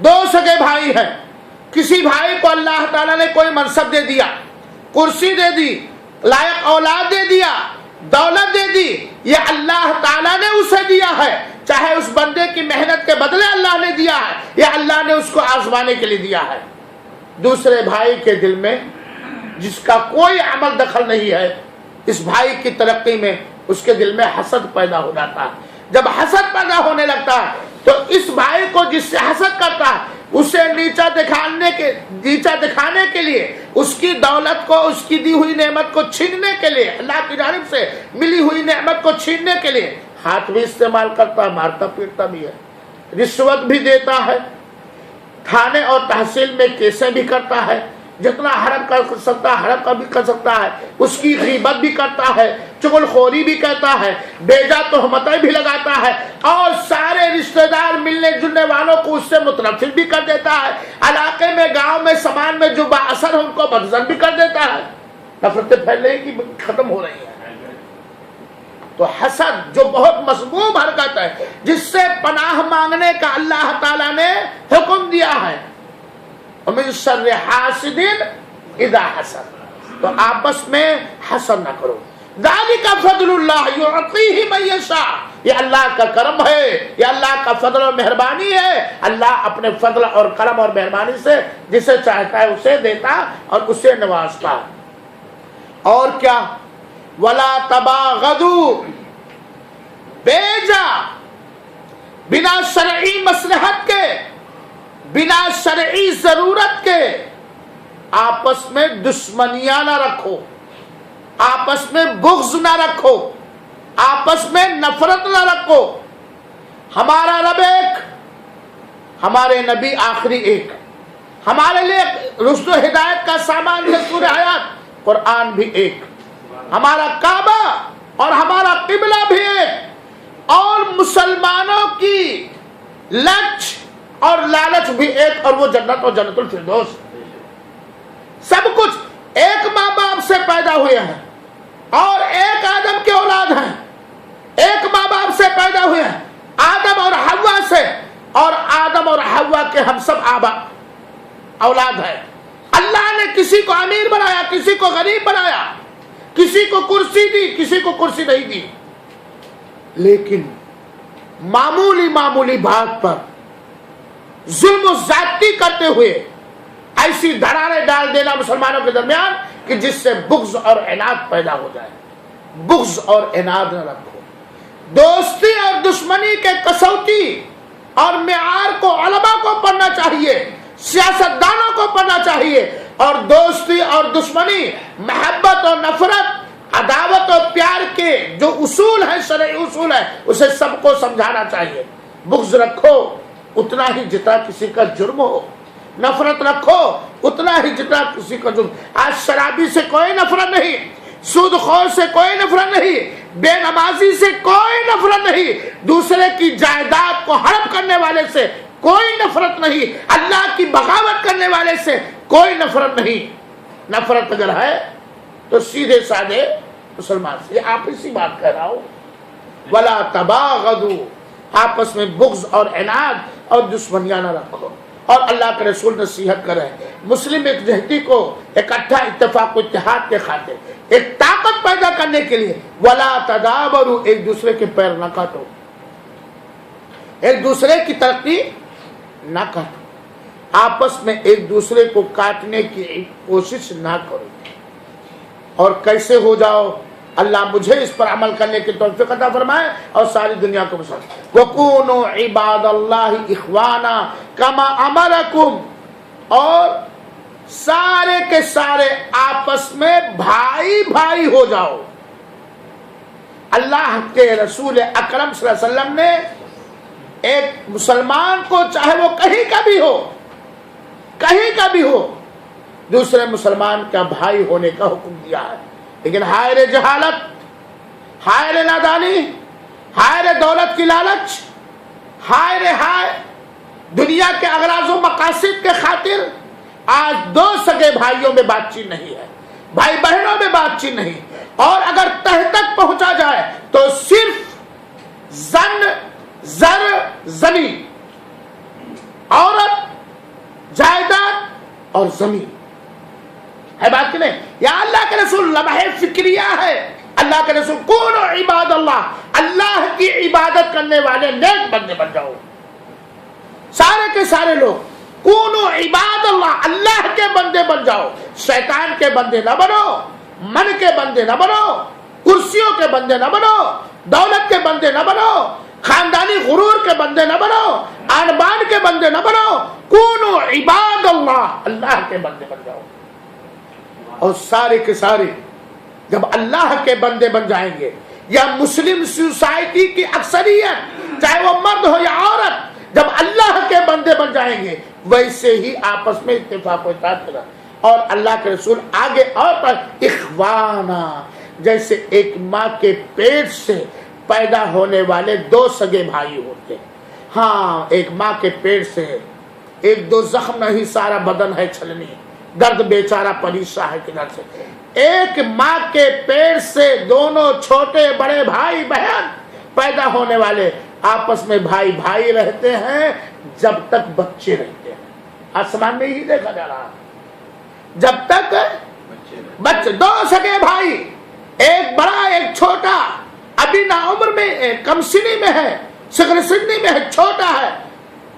Speaker 1: دو سگے بھائی ہیں، کسی بھائی کو اللہ تعالیٰ نے کوئی منصب دے دیا، کرسی دے دی، لائق اولاد دے دیا، دولت دے دی، یہ اللہ تعالیٰ نے اسے دیا ہے، چاہے اس بندے کی محنت کے بدلے اللہ نے دیا ہے، یا اللہ نے اس کو آزمانے کے لیے دیا ہے۔ دوسرے بھائی کے دل میں جس کا کوئی عمل دخل نہیں ہے، اس بھائی کی ترقی میں اس کے دل میں حسد پیدا ہو جاتا ہے۔ جب حسد پیدا ہونے لگتا ہے تو اس بھائی کو جس سے حسد کرتا ہے اسے نیچا دکھانے کے لیے، اس کی دولت کو، اس کی دی ہوئی نعمت کو چھیننے کے لیے، اللہ کی جانب سے ملی ہوئی نعمت کو چھیننے کے لیے ہاتھ بھی استعمال کرتا ہے، مارتا پیٹتا بھی ہے، رشوت بھی دیتا ہے، تھانے اور تحصیل میں کیسیں بھی کرتا ہے، جتنا حرم کر سکتا ہے حرم کا بھی کر سکتا ہے، اس کی غیبت بھی کرتا ہے، چغل خوری بھی کرتا ہے، بیجا تہمتیں بھی لگاتا ہے، اور سارے رشتہ دار ملنے جلنے والوں کو اس سے متنفر بھی کر دیتا ہے، علاقے میں، گاؤں میں، سماج میں جو با اثر ہے ان کو بدظن بھی کر دیتا ہے۔ نفرتیں پھیلنے کی ختم ہو رہی ہیں۔ تو حسد جو بہت مذموم حرکت ہے، جس سے پناہ مانگنے کا اللہ تعالیٰ نے حکم دیا ہے، وَمِن شَرِّ حَاسِدٍ اِذَا حَسَدَ، تو آپس میں حسد نہ کرو۔ ذَلِكَ فَضْلُ اللَّهِ يُعْطِيهِ مَن يَشَاءُ، یہ اللہ کا کرم ہے، یہ اللہ کا فضل اور مہربانی ہے۔ اللہ اپنے فضل اور کرم اور مہربانی سے جسے چاہتا ہے اسے دیتا اور اسے نوازتا۔ اور کیا؟ وَلَا تَبَاغَضُوا، بیجا بنا شرعی مصلحت کے، بنا شرعی ضرورت کے آپس میں دشمنیاں نہ رکھو، آپس میں بغض نہ رکھو، آپس میں نفرت نہ رکھو۔ ہمارا رب ایک، ہمارے نبی آخری ایک، ہمارے لیے رشد و ہدایت کا سامان دستور حیات قرآن بھی ایک، ہمارا کعبہ اور ہمارا قبلہ بھی ایک، اور مسلمانوں کی لچ اور لالچ بھی ایک، اور وہ جنت اور جنت الفردوس۔ سب کچھ ایک ماں باپ سے پیدا ہوئے ہیں، اور ایک آدم کے اولاد ہیں، ایک ماں باپ سے پیدا ہوئے ہیں، آدم اور حوا سے، اور آدم اور حوا کے ہم سب آبا اولاد ہیں۔ اللہ نے کسی کو امیر بنایا، کسی کو غریب بنایا، کسی کو کرسی دی، کسی کو کرسی نہیں دی، لیکن معمولی بات پر ظلم و زیادتی کرتے ہوئے ایسی دھڑاریں ڈال دینا مسلمانوں کے درمیان کہ جس سے بغض اور عناد پیدا ہو جائے۔ بغض اور عناد نہ رکھو۔ دوستی اور دشمنی کے کسوٹی اور معیار کو علماء کو پڑھنا چاہیے، سیاستدانوں کو پڑھنا چاہیے، اور دوستی اور دشمنی، محبت اور نفرت، عداوت اور پیار کے جو اصول ہیں، شرعی اصول ہیں، اسے سب کو سمجھانا چاہیے۔ بغض رکھو اتنا ہی جتنا کسی کا جرم ہو، نفرت رکھو اتنا ہی جتنا کسی کا جرم۔ آج شرابی سے کوئی نفرت نہیں، سود خور سے کوئی نفرت نہیں، بے نمازی سے کوئی نفرت نہیں، دوسرے کی جائیداد کو ہڑپ کرنے والے سے کوئی نفرت نہیں، اللہ کی بغاوت کرنے والے سے کوئی نفرت نہیں۔ نفرت اگر ہے تو سیدھے سادے مسلمان سے، یہ آپ اسی بات کہہ رہا ہوں، ولا تباغضوا، آپس میں بغض اور عناد اور دشمنیاں نہ رکھو۔ اور اللہ کے رسول نصیحت کرے مسلم ایک جہتی کو اکٹھا اتفاق و اتحاد کے خاطر ایک طاقت پیدا کرنے کے لیے ولا تدابروا، ایک دوسرے کے پیر نہ کاٹو، ایک دوسرے کی ترقی نہ کاٹو، آپس میں ایک دوسرے کو کاٹنے کی کوشش نہ کرو۔ اور کیسے ہو جاؤ؟ اللہ مجھے اس پر عمل کرنے کی توفیق عطا فرمائے اور ساری دنیا کو مسلمان۔ وَكُونُوا عِبَادَ اللَّهِ إِخْوَانًا كَمَا أَمَرَكُمْ، اور سارے کے سارے آپس میں بھائی بھائی ہو جاؤ۔ اللہ کے رسول اکرم صلی اللہ علیہ وسلم نے ایک مسلمان کو چاہے وہ کہیں کا بھی ہو، کہیں کا بھی ہو، دوسرے مسلمان کا بھائی ہونے کا حکم دیا ہے۔ لیکن ہائے رے جہالت، ہائے رے نادانی، ہائے رے دولت کی لالچ، ہائے رے ہائے دنیا کے اغراض و مقاصد کے خاطر آج دو سگے بھائیوں میں بات چیت نہیں ہے، بھائی بہنوں میں بات چیت نہیں، اور اگر تہ تک پہنچا جائے تو صرف زن زر زمین، عورت جائیداد اور زمین ہے بات کی نہیں۔ یا اللہ کے رسول لمحہ فکریہ ہے، اللہ کے رسول کونوا عباد اللہ، اللہ کی عبادت کرنے والے نیک بندے بن جاؤ، سارے کے سارے لوگ کونوا عباد اللہ، اللہ کے بندے بن جاؤ، شیطان کے بندے نہ بنو، من کے بندے نہ بنو، کرسیوں کے بندے نہ بنو، دولت کے بندے نہ بنو، خاندانی غرور کے بندے نہ بنو، آن بان کے بندے نہ بنو، کونوا عباد اللہ، اللہ کے بندے بن جاؤ۔ اور سارے کے سارے جب اللہ کے بندے بن جائیں گے، یا مسلم سوسائٹی کی اکثریت چاہے وہ مرد ہو یا عورت جب اللہ کے بندے بن جائیں گے، ویسے ہی آپس میں اتفاق و اتحاد کرنا۔ اور اللہ کے رسول آگے اور پر اخوانا، جیسے ایک ماں کے پیٹ سے پیدا ہونے والے دو سگے بھائی ہوتے ہیں۔ ہاں، ایک ماں کے پیٹ سے ایک دو زخم نہیں، سارا بدن ہے چھلنی، درد بیچارہ پریشان ہے کدھر سے۔ ایک ماں کے پیٹ سے دونوں چھوٹے بڑے بھائی بہن پیدا ہونے والے آپس میں بھائی بھائی رہتے ہیں جب تک بچے رہتے ہیں۔ آسمان میں ہی دیکھا جا رہا ہے، جب تک بچے، دو سگے بھائی، ایک بڑا ایک چھوٹا، ابھی نا عمر میں کم سنی میں ہے، صغر سنی میں ہے، چھوٹا ہے،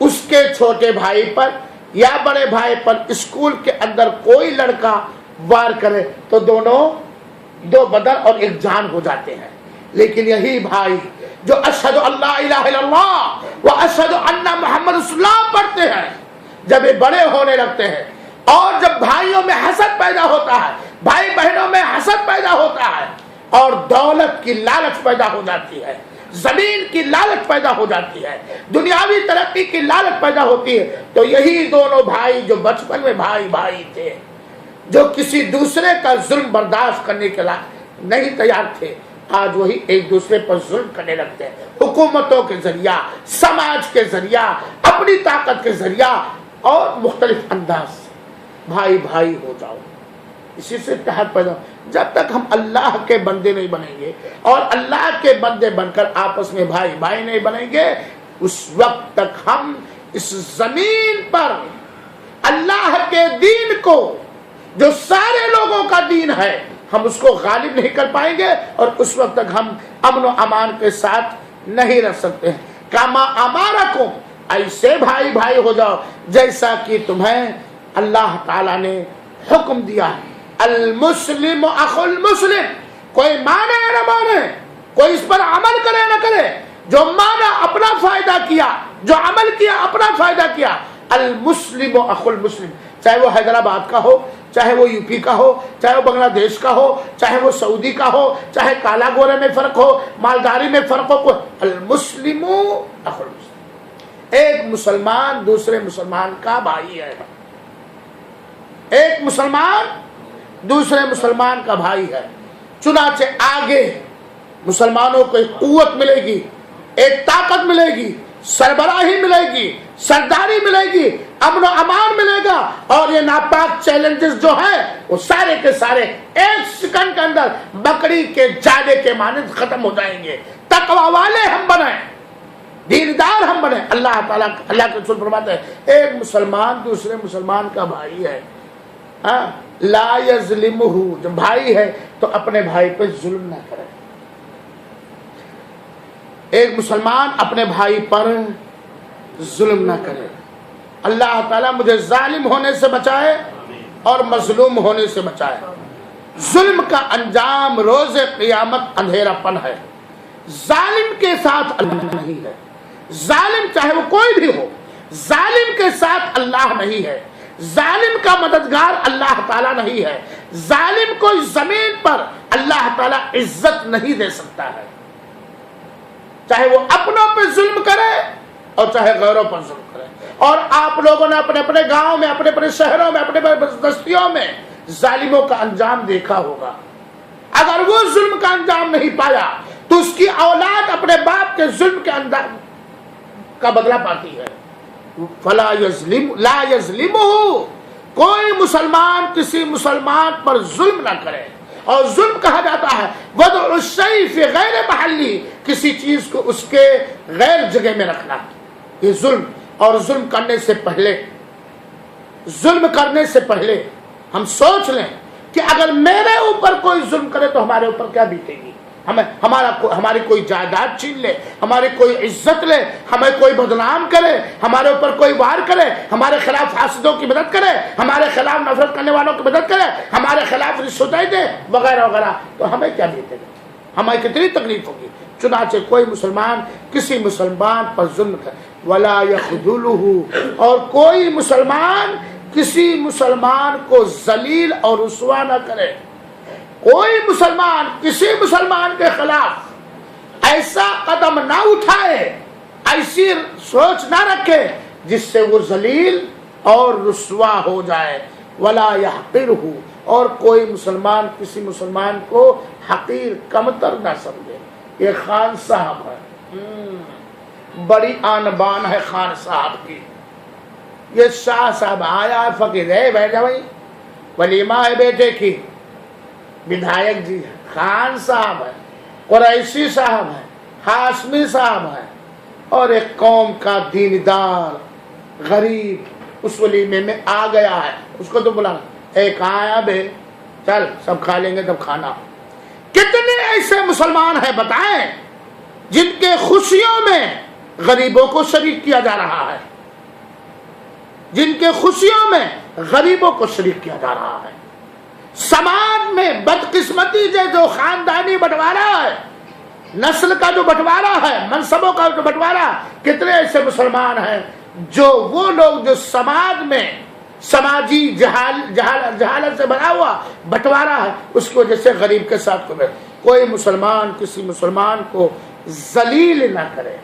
Speaker 1: اس کے چھوٹے بھائی پر یا بڑے بھائی پر اسکول کے اندر کوئی لڑکا وار کرے تو دونوں دو بدن اور ایک جان ہو جاتے ہیں۔ لیکن یہی بھائی جو اشہد اللہ الہ الا اللہ و اشہد ان محمد رسول اللہ پڑھتے ہیں، جب یہ بڑے ہونے لگتے ہیں اور جب بھائیوں میں حسد پیدا ہوتا ہے، بھائی بہنوں میں حسد پیدا ہوتا ہے اور دولت کی لالچ پیدا ہو جاتی ہے، زمین کی لالچ پیدا ہو جاتی ہے، دنیاوی ترقی کی لالچ پیدا ہوتی ہے، تو یہی دونوں بھائی جو بچپن میں بھائی بھائی تھے، جو کسی دوسرے کا ظلم برداشت کرنے کے لیے نہیں تیار تھے، آج وہی ایک دوسرے پر ظلم کرنے لگتے ہیں، حکومتوں کے ذریعہ، سماج کے ذریعہ، اپنی طاقت کے ذریعہ اور مختلف انداز سے۔ بھائی بھائی ہو جاؤ، اسی سے اتحاد پیدا۔ جب تک ہم اللہ کے بندے نہیں بنیں گے اور اللہ کے بندے بن کر آپس میں بھائی بھائی نہیں بنیں گے، اس وقت تک ہم اس زمین پر اللہ کے دین کو، جو سارے لوگوں کا دین ہے، ہم اس کو غالب نہیں کر پائیں گے، اور اس وقت تک ہم امن و امان کے ساتھ نہیں رہ سکتے ہیں۔ کما امارکم، ایسے بھائی بھائی ہو جاؤ جیسا کہ تمہیں اللہ تعالیٰ نے حکم دیا ہے۔ المسلم اخو المسلم، کوئی مانے یا نہ مانے، کوئی اس پر عمل کرے نہ کرے، جو مانا اپنا فائدہ کیا، جو عمل کیا اپنا فائدہ کیا۔ المسلم اخو المسلم، چاہے وہ حیدرآباد کا ہو، چاہے وہ یو پی کا ہو، چاہے وہ بنگلہ دیش کا ہو، چاہے وہ سعودی کا ہو، چاہے کالا گورے میں فرق ہو، مالداری میں فرق ہو، المسلم اخو المسلم، ایک مسلمان دوسرے مسلمان کا بھائی ہے، ایک مسلمان دوسرے مسلمان کا بھائی ہے۔ چنانچہ آگے مسلمانوں کو ایک قوت ملے گی، ایک طاقت ملے گی، سربراہی ملے گی، سرداری ملے گی، امن و امان ملے گا، اور یہ ناپاک چیلنجز جو ہیں وہ سارے کے سارے ایک سیکنڈ کے اندر بکری کے جالے کے مانند ختم ہو جائیں گے۔ تقوی والے ہم بنیں، دیندار ہم بنیں۔ اللہ تعالیٰ اللہ کے رسول فرماتے ہیں ایک مسلمان دوسرے مسلمان کا بھائی ہے، لا یظلمہ، جب بھائی ہے تو اپنے بھائی پہ ظلم نہ کرے۔ ایک مسلمان اپنے بھائی پر ظلم نہ کرے۔ اللہ تعالیٰ مجھے ظالم ہونے سے بچائے اور مظلوم ہونے سے بچائے۔ ظلم کا انجام روز قیامت اندھیرا پن ہے۔ ظالم کے ساتھ اللہ نہیں ہے، ظالم چاہے وہ کوئی بھی ہو، ظالم کے ساتھ اللہ نہیں ہے، ظالم کا مددگار اللہ تعالیٰ نہیں ہے، ظالم کو اس زمین پر اللہ تعالیٰ عزت نہیں دے سکتا ہے، چاہے وہ اپنوں پہ ظلم کرے اور چاہے غیروں پر ظلم کرے۔ اور آپ لوگوں نے اپنے اپنے گاؤں میں، اپنے اپنے شہروں میں، اپنے اپنے بستیوں میں ظالموں کا انجام دیکھا ہوگا۔ اگر وہ ظلم کا انجام نہیں پایا تو اس کی اولاد اپنے باپ کے ظلم کے انجام کا بدلہ پاتی ہے۔ فلا یظلم لا یظلمہ، کوئی مسلمان کسی مسلمان پر ظلم نہ کرے۔ اور ظلم کہا جاتا ہے وضع الشیء فی غیر محلی، کسی چیز کو اس کے غیر جگہ میں رکھنا، یہ ظلم۔ اور ظلم کرنے سے پہلے ہم سوچ لیں کہ اگر میرے اوپر کوئی ظلم کرے تو ہمارے اوپر کیا بیتے گی۔ ہماری کوئی جائیداد چھین لے، ہماری کوئی عزت لے، ہمیں کوئی بدنام کرے، ہمارے اوپر کوئی وار کرے، ہمارے خلاف حاسدوں کی مدد کرے، ہمارے خلاف نفرت کرنے والوں کی مدد کرے، ہمارے خلاف رشوتیں دے وغیرہ وغیرہ، تو ہمیں کیا بیتے گا، ہمیں کتنی تکلیف ہوگی۔ چنانچہ کوئی مسلمان کسی مسلمان پر ظلم کرے، ولا یخذلہ، اور کوئی مسلمان کسی مسلمان کو ذلیل اور رسوا نہ کرے۔ کوئی مسلمان کسی مسلمان کے خلاف ایسا قدم نہ اٹھائے، ایسی سوچ نہ رکھے جس سے وہ ذلیل اور رسوا ہو جائے۔ ولا یحقرہ، اور کوئی مسلمان کسی مسلمان کو حقیر کمتر نہ سمجھے۔ یہ خان صاحب ہے، بڑی آن بان ہے خان صاحب کی۔ یہ شاہ صاحب آیا فقیر ہے، بیٹھ جا بھائی، ولیمہ ہے بیٹے کی، بدھائک جی ہے، خان صاحب ہے، قریشی صاحب ہے، ہاشمی صاحب ہے، اور ایک قوم کا دیندار غریب اس ولیمے میں آ گیا ہے۔ اس کو تو بلا ایک آیا بے، چل سب کھا لیں گے تب کھانا۔ کتنے ایسے مسلمان ہیں بتائیں جن کے خوشیوں میں غریبوں کو شریک کیا جا رہا ہے، جن کے خوشیوں میں غریبوں کو شریک کیا جا رہا ہے۔ سماج میں بدقسمتی جو خاندانی بٹوارا ہے، نسل کا جو بٹوارا ہے، منصبوں کا جو بٹوارا، کتنے ایسے مسلمان ہیں جو وہ لوگ جو سماج میں سماجی جہالت سے بنا ہوا بٹوارا ہے، اس کی وجہ سے غریب کے ساتھ کوئی مسلمان کسی مسلمان کو ذلیل نہ کرے،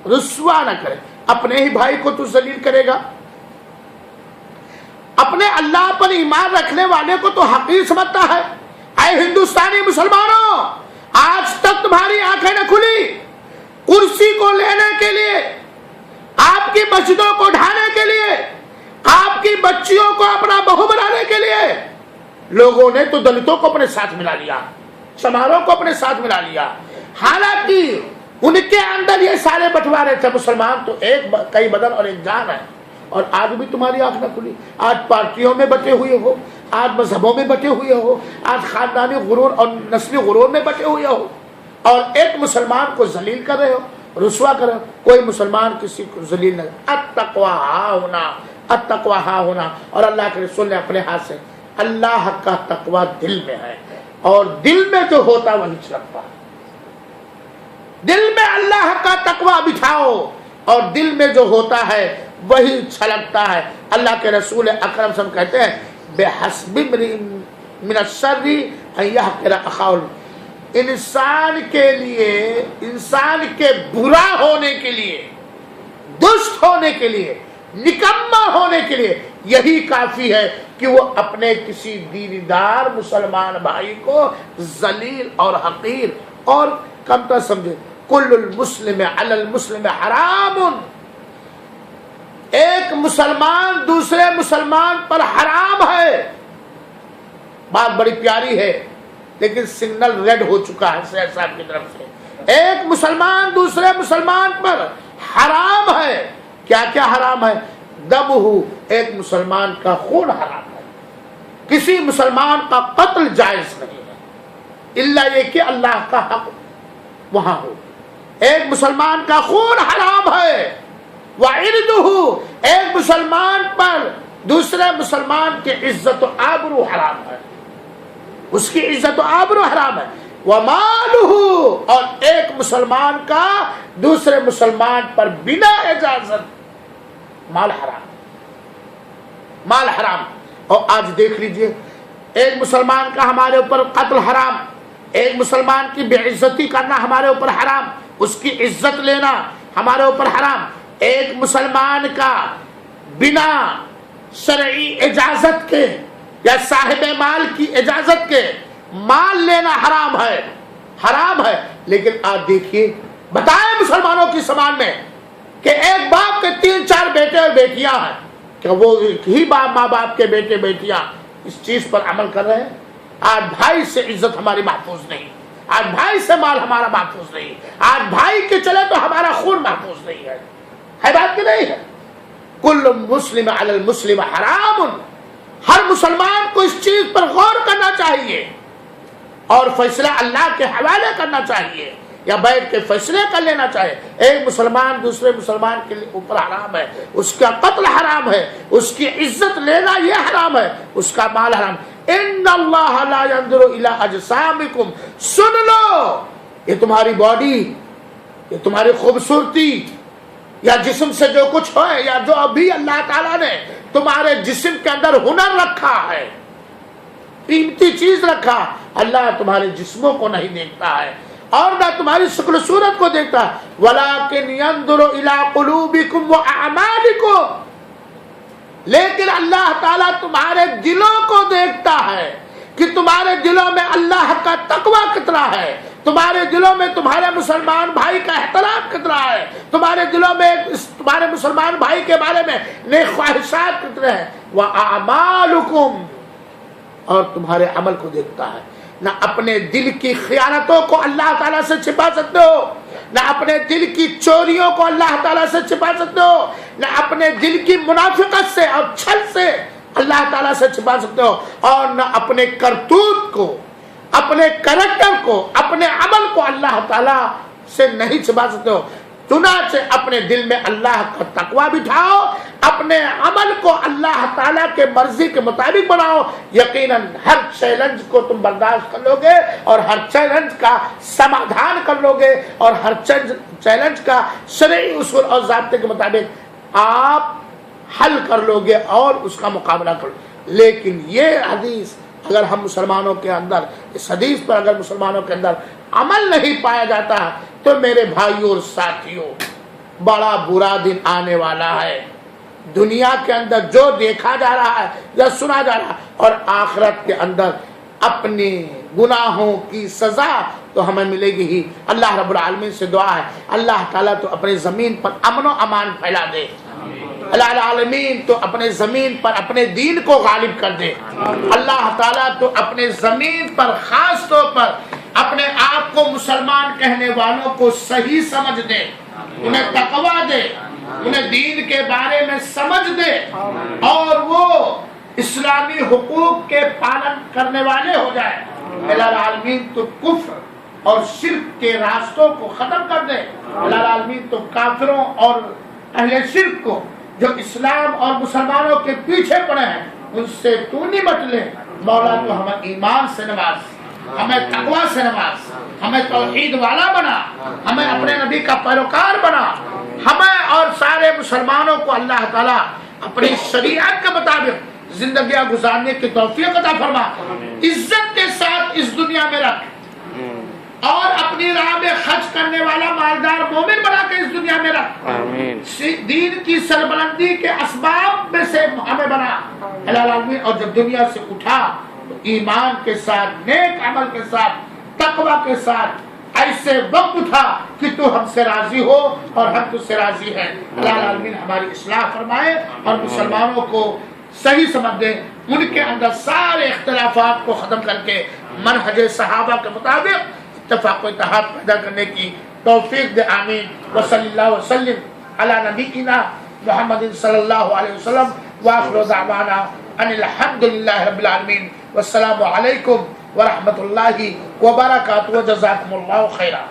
Speaker 1: رسوا نہ کرے۔ اپنے ہی بھائی کو تو ذلیل کرے گا، اپنے اللہ پر ایمان رکھنے والے کو تو حقیر سمجھتا ہے۔ اے ہندوستانی مسلمانوں، آج تک تمہاری آنکھیں نہ کھلی کرسی کو لینے کے لیے، آپ کی مسجدوں کو ڈھانے کے لیے، آپ کی بچیوں کو اپنا بہو بنانے کے لیے۔ لوگوں نے تو دلتوں کو اپنے ساتھ ملا لیا، چماروں کو اپنے ساتھ ملا لیا، حالانکہ ان کے اندر یہ سارے بٹوارے تھے۔ مسلمان تو ایک کئی بدن اور ایک جان ہے۔ اور آج بھی تمہاری آنکھ نہ کھلی، آج پارٹیوں میں بٹے ہوئے ہو، آج مذہبوں میں بٹے ہوئے ہو، آج خاندانی غرور اور نسلی غرور میں بٹے ہوئے ہو، اور ایک مسلمان کو ذلیل کر رہے ہو، رسوا کر رہے ہو۔ کوئی مسلمان کسی کو ذلیل نہ کرے۔ التقویٰ ہا ہونا، التقویٰ ہا ہونا، اور اللہ کے رسول نے اپنے ہاتھ سے، اللہ کا تقویٰ دل میں ہے، اور دل میں جو ہوتا وہی چھلکتا ہے۔ دل میں اللہ کا تقویٰ بٹھاؤ اور دل میں جو ہوتا ہے وہی چھلکتا ہے۔ اللہ کے رسول اکرم صلی اللہ علیہ وسلم کہتے ہیں بِحَسْبِ امْرِئٍ مِّنَ الشَّرِّ أَن يَحْقِرَ أَخَاهُ، انسان کے لیے، انسان کے برا ہونے کے لیے، دشت ہونے کے لیے، نکما ہونے کے لیے یہی کافی ہے کہ وہ اپنے کسی دیندار مسلمان بھائی کو ذلیل اور حقیر اور کمتر سمجھے۔ کل المسلم علی المسلم حرام، ایک مسلمان دوسرے مسلمان پر حرام ہے۔ بات بڑی پیاری ہے لیکن سگنل ریڈ ہو چکا ہے سید صاحب کی طرف سے۔ ایک مسلمان دوسرے مسلمان پر حرام ہے. کیا کیا حرام ہے؟ دمہ، ایک مسلمان کا خون حرام ہے. کسی مسلمان کا قتل جائز نہیں ہے الا یہ کہ اللہ کا حق وہاں ہو. ایک مسلمان کا خون حرام ہے. وعرضہ، ایک مسلمان پر دوسرے مسلمان کی عزت و آبرو حرام ہے، اس کی عزت و آبرو حرام ہے. ومالہ، اور ایک مسلمان کا دوسرے مسلمان پر بنا اجازت مال حرام، مال حرام. اور آج دیکھ لیجئے، ایک مسلمان کا ہمارے اوپر قتل حرام، ایک مسلمان کی بے عزتی کرنا ہمارے اوپر حرام، اس کی عزت لینا ہمارے اوپر حرام. ایک مسلمان کا بنا شرعی اجازت کے یا صاحب مال کی اجازت کے مال لینا حرام ہے، حرام ہے. لیکن آج دیکھیے، بتائیں مسلمانوں کی سماج میں کہ ایک باپ کے 3-4 بیٹے اور بیٹیاں ہیں، کہ وہ ایک ہی ماں باپ کے بیٹے بیٹیاں اس چیز پر عمل کر رہے ہیں. آج بھائی سے عزت ہماری محفوظ نہیں، آج بھائی سے مال ہمارا محفوظ نہیں، آج بھائی کے چلے تو ہمارا خون محفوظ نہیں ہے. ہے بات کہ نہیں ہے؟ کل مسلم علی المسلم حرام. ہر مسلمان کو اس چیز پر غور کرنا چاہیے اور فیصلہ اللہ کے حوالے کرنا چاہیے، یا بیٹھ کے فیصلے کر لینا چاہیے. ایک مسلمان دوسرے مسلمان کے اوپر حرام ہے، اس کا قتل حرام ہے، اس کی عزت لینا یہ حرام ہے، اس کا مال حرام. ان اللہ لا ينظر الى اجسامکم، سن لو، یہ تمہاری باڈی، یہ تمہاری خوبصورتی، یا جسم سے جو کچھ ہے، یا جو ابھی اللہ تعالیٰ نے تمہارے جسم کے اندر ہنر رکھا ہے، قیمتی چیز رکھا، اللہ تمہارے جسموں کو نہیں دیکھتا ہے اور نہ تمہاری شکل و صورت کو دیکھتا ہے. وَلَٰكِنْ يَنظُرُ إِلَىٰ قُلُوبِكُمْ وَأَعْمَالِكُمْ، لیکن اللہ تعالیٰ تمہارے دلوں کو دیکھتا ہے کہ تمہارے دلوں میں اللہ کا تقوی کتنا ہے، تمہارے دلوں میں تمہارے مسلمان بھائی کا احترام کتنا ہے، تمہارے دلوں میں تمہارے مسلمان بھائی کے بارے میں نیک خواہشات کتنے ہیں. وَأَعْمَالُكُمْ، اور تمہارے عمل کو دیکھتا ہے. نہ اپنے دل کی خیانتوں کو اللہ تعالیٰ سے چھپا سکتے ہو، نہ اپنے دل کی چوریوں کو اللہ تعالیٰ سے چھپا سکتے ہو، نہ اپنے دل کی منافقت سے اور چھل سے اللہ تعالیٰ سے چھپا سکتے ہو، اور نہ اپنے کرتوت کو، اپنے کریکٹر کو، اپنے عمل کو اللہ تعالیٰ سے نہیں چھپا سکتے ہو. چنانچہ اپنے دل میں اللہ کا تقوی بٹھاؤ، اپنے عمل کو اللہ تعالیٰ کے مرضی کے مطابق بناؤ. یقیناً ہر چیلنج کو تم برداشت کر لو گے اور ہر چیلنج کا سمادھان کر لو گے اور ہر چیلنج کا شرعی اصول اور ضابطے کے مطابق آپ حل کر لو گے اور اس کا مقابلہ کر لو. لیکن یہ حدیث اگر ہم مسلمانوں کے اندر، اس حدیث پر اگر مسلمانوں کے اندر عمل نہیں پایا جاتا تو میرے بھائیوں اور ساتھیوں، بڑا برا دن آنے والا ہے. دنیا کے اندر جو دیکھا جا رہا ہے یا سنا جا رہا ہے، اور آخرت کے اندر اپنے گناہوں کی سزا تو ہمیں ملے گی ہی. اللہ رب العالمین سے دعا ہے اللہ تعالیٰ تو اپنے زمین پر امن و امان پھیلا دے، اللہ العالمین تو اپنے زمین پر اپنے دین کو غالب کر دے. اللہ تعالیٰ تو اپنے زمین پر خاص طور پر اپنے آپ کو مسلمان کہنے والوں کو صحیح سمجھ دے، انہیں تقوی دے، انہیں دین کے بارے میں سمجھ دے، اور وہ اسلامی حقوق کے پالن کرنے والے ہو جائے. اللہ العالمین تو کفر اور شرک کے راستوں کو ختم کر دے. اللہ العالمین تو کافروں اور اہل شرک کو جو اسلام اور مسلمانوں کے پیچھے پڑے ہیں ان سے تو نمٹ لے. مولا تو ہمیں ایمان سے نواز، ہمیں تقوی سے نواز، ہمیں توحید والا بنا، ہمیں اپنے نبی کا پیروکار بنا، ہمیں اور سارے مسلمانوں کو اللہ تعالیٰ اپنی شریعت کے مطابق زندگیاں گزارنے کی توفیق عطا فرما. عزت کے ساتھ اس دنیا میں رکھ اور اپنی راہ میں خرچ کرنے والا مالدار مومن بنا کے اس دنیا میں رکھ. دین کی سربلندی کے اسباب میں سے ہمیں بنا اللہ العالمین. اور جب دنیا سے اٹھا تو ایمان کے ساتھ، نیک عمل کے ساتھ، تقوی کے ساتھ ایسے وقت اٹھا کہ تو ہم سے راضی ہو اور ہم تجھ سے راضی ہیں. اللہ العالمین ہماری اصلاح فرمائے اور مسلمانوں کو صحیح سمجھ دے، ان کے اندر سارے اختلافات کو ختم کر کے منہج صحابہ کے مطابق اتفاق و اتحاد پیدا کرنے کی توفیق دے، آمین۔ وصلی اللہ وسلم علی نبینا محمد صلی اللہ علیہ وسلم، وآخر دعوانا ان الحمدللہ رب العالمین، والسلام علیکم ورحمۃ اللہ وبرکاتہ، وجزاکم اللہ خیرا۔